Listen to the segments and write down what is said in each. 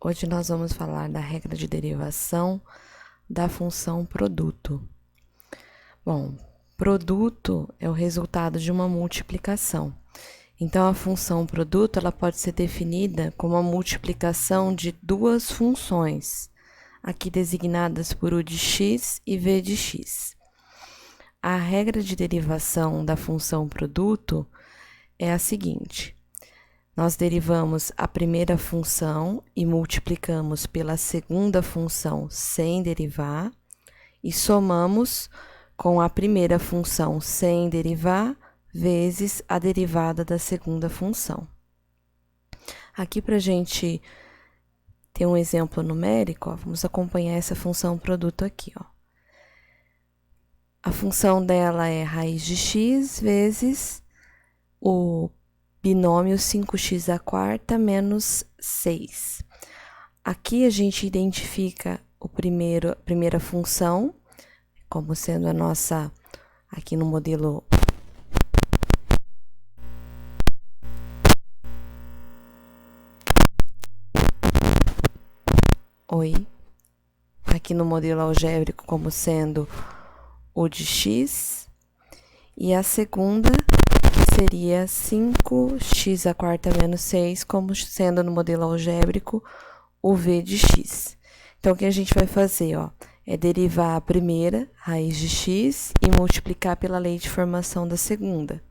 Hoje nós vamos falar da regra de derivação da função produto. Bom, produto é o resultado de uma multiplicação. Então, a função produto ela pode ser definida como a multiplicação de duas funções, aqui designadas por u de x e v de x. A regra de derivação da função produto é a seguinte: nós derivamos a primeira função e multiplicamos pela segunda função sem derivar, e somamos com a primeira função sem derivar, vezes a derivada da segunda função. Aqui, para a gente ter um exemplo numérico, ó, vamos acompanhar essa função produto aqui. Ó. A função dela é raiz de x vezes o binômio 5x² menos 6. Aqui a gente identifica a primeira função, como sendo a nossa, aqui no modelo aqui no modelo algébrico como sendo o de x, e a segunda, que seria 5x² menos 6, como sendo no modelo algébrico o v de x. Então, o que a gente vai fazer, ó, é derivar a primeira, raiz de x, e multiplicar pela lei de formação da segunda.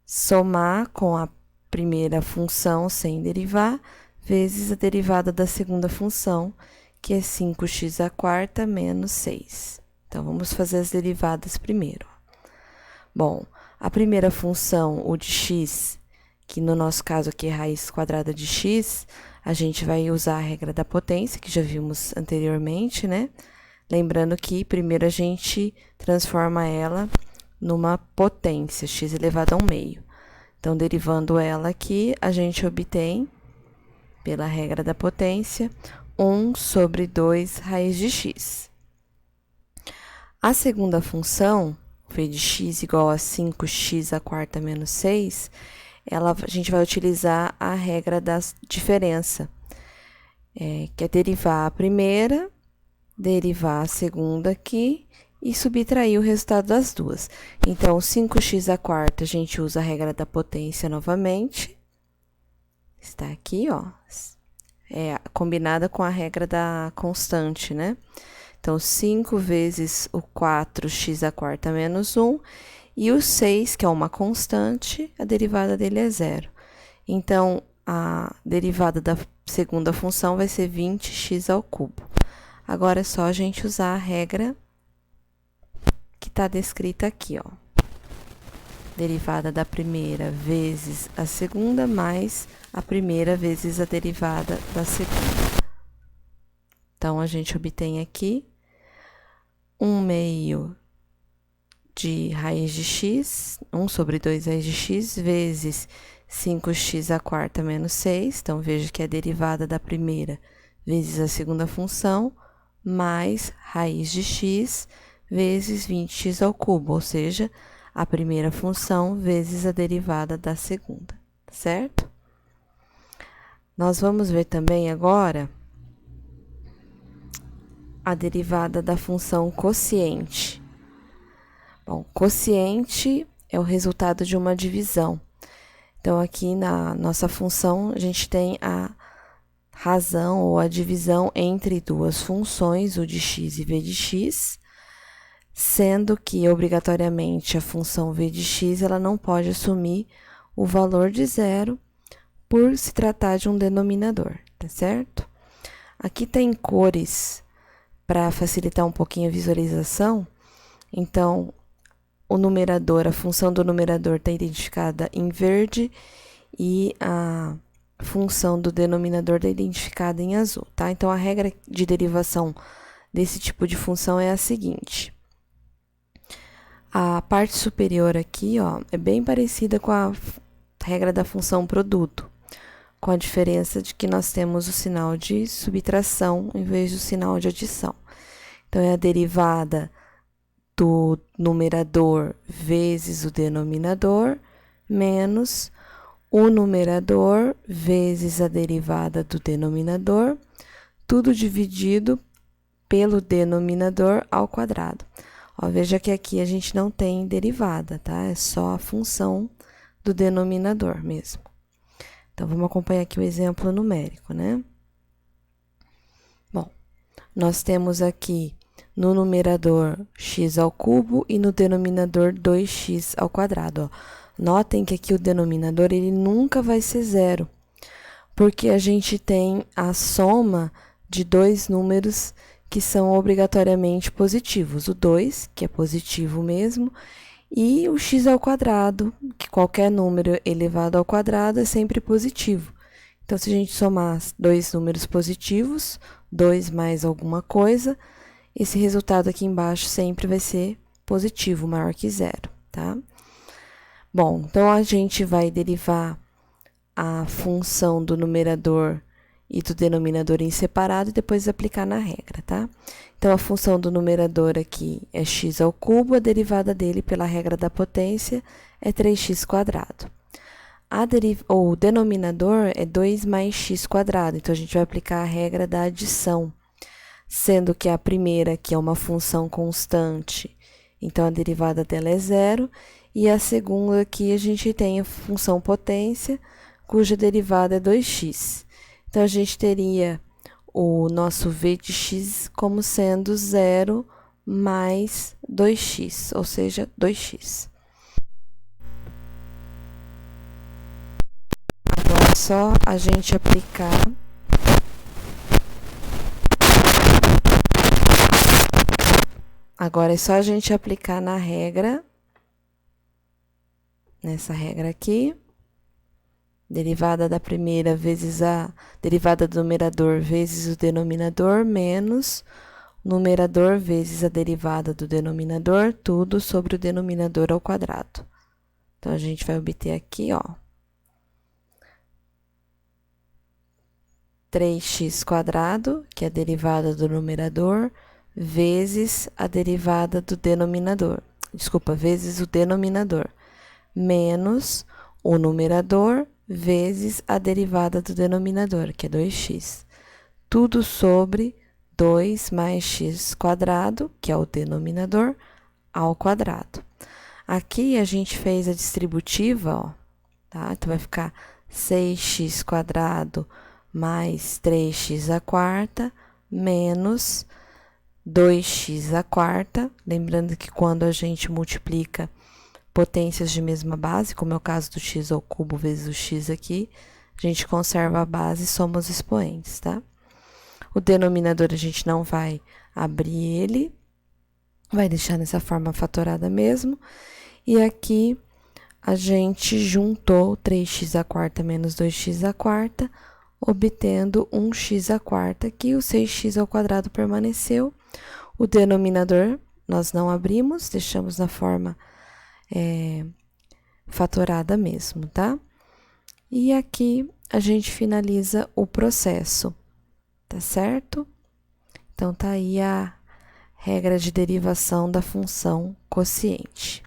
Somar com a primeira função sem derivar, vezes a derivada da segunda função, que é 5x² menos 6. Então, vamos fazer as derivadas primeiro. Bom, a primeira função, o de x, que no nosso caso aqui é raiz quadrada de x, a gente vai usar a regra da potência, que já vimos anteriormente, né? Lembrando que primeiro a gente transforma ela numa potência, x elevado ao meio. Então, derivando ela aqui, a gente obtém, pela regra da potência, 1 sobre 2 raiz de x. A segunda função, v de x igual a 5x² menos 6, a gente vai utilizar a regra da diferença, que é derivar a primeira, derivar a segunda aqui e subtrair o resultado das duas. Então, 5x² a gente usa a regra da potência novamente, está aqui, ó, combinada com a regra da constante, né? Então, 5 vezes o 4x² menos 1, e o 6, que é uma constante, a derivada dele é 0. Então, a derivada da segunda função vai ser 20x². Agora, é só a gente usar a regra que está descrita aqui, ó. Derivada da primeira vezes a segunda, mais a primeira vezes a derivada da segunda. Então, a gente obtém aqui 1/2 de raiz de x, 1 sobre 2 raiz de x, vezes 5x² menos 6. Então, veja que é a derivada da primeira vezes a segunda função, mais raiz de x, vezes 20x², ou seja, a primeira função vezes a derivada da segunda, certo? Nós vamos ver também agora a derivada da função quociente. Bom, quociente é o resultado de uma divisão. Então, aqui na nossa função, a gente tem a razão ou a divisão entre duas funções, u de x e v de x, sendo que, obrigatoriamente, a função v de x ela não pode assumir o valor de zero por se tratar de um denominador, tá certo? Aqui tem cores para facilitar um pouquinho a visualização. Então, o numerador, a função do numerador está identificada em verde e a função do denominador está identificada em azul, tá? Então, a regra de derivação desse tipo de função é a seguinte. A parte superior aqui, ó, é bem parecida com a regra da função produto, com a diferença de que nós temos o sinal de subtração em vez do sinal de adição. Então, é a derivada do numerador vezes o denominador, menos o numerador vezes a derivada do denominador, tudo dividido pelo denominador ao quadrado. Ó, veja que aqui a gente não tem derivada, tá? É só a função do denominador mesmo. Então, vamos acompanhar aqui o exemplo numérico, né? Bom, nós temos aqui no numerador x ao cubo e no denominador 2x ao quadrado, ó. Notem que aqui o denominador, ele nunca vai ser zero, porque a gente tem a soma de dois números que são obrigatoriamente positivos. O 2, que é positivo mesmo, e o x ao quadrado, que qualquer número elevado ao quadrado é sempre positivo. Então, se a gente somar dois números positivos, 2 mais alguma coisa, esse resultado aqui embaixo sempre vai ser positivo, maior que zero, tá? Bom, então a gente vai derivar a função do numerador e do denominador em separado e depois aplicar na regra, tá? Então, a função do numerador aqui é x ao cubo, a derivada dele pela regra da potência é 3x². O denominador é 2 mais x², então a gente vai aplicar a regra da adição, sendo que a primeira, que é uma função constante, então a derivada dela é zero, e a segunda aqui a gente tem a função potência, cuja derivada é 2x. Então, a gente teria o nosso v de x como sendo 0 mais 2x, ou seja, 2x. Agora é só a gente aplicar na regra, nessa regra aqui, derivada da primeira vezes a derivada do numerador vezes o denominador, menos numerador vezes a derivada do denominador, tudo sobre o denominador ao quadrado. Então, a gente vai obter aqui, ó, 3x², que é a derivada do numerador, vezes a derivada do denominador. Desculpa, vezes o denominador, menos o numerador vezes a derivada do denominador, que é 2x. Tudo sobre 2 mais x², que é o denominador, ao quadrado. Aqui a gente fez a distributiva, ó, tá? Então, vai ficar 6x² mais 3x² menos 2x². Lembrando que quando a gente multiplica potências de mesma base, como é o caso do x ao cubo vezes o x aqui, a gente conserva a base e soma os expoentes, tá? O denominador a gente não vai abrir ele, vai deixar nessa forma fatorada mesmo. E aqui a gente juntou 3x² menos 2x², obtendo 1x², que o 6x² permaneceu. O denominador nós não abrimos, deixamos na forma fatorada mesmo, tá? E aqui a gente finaliza o processo, tá certo? Então, tá aí a regra de derivação da função quociente.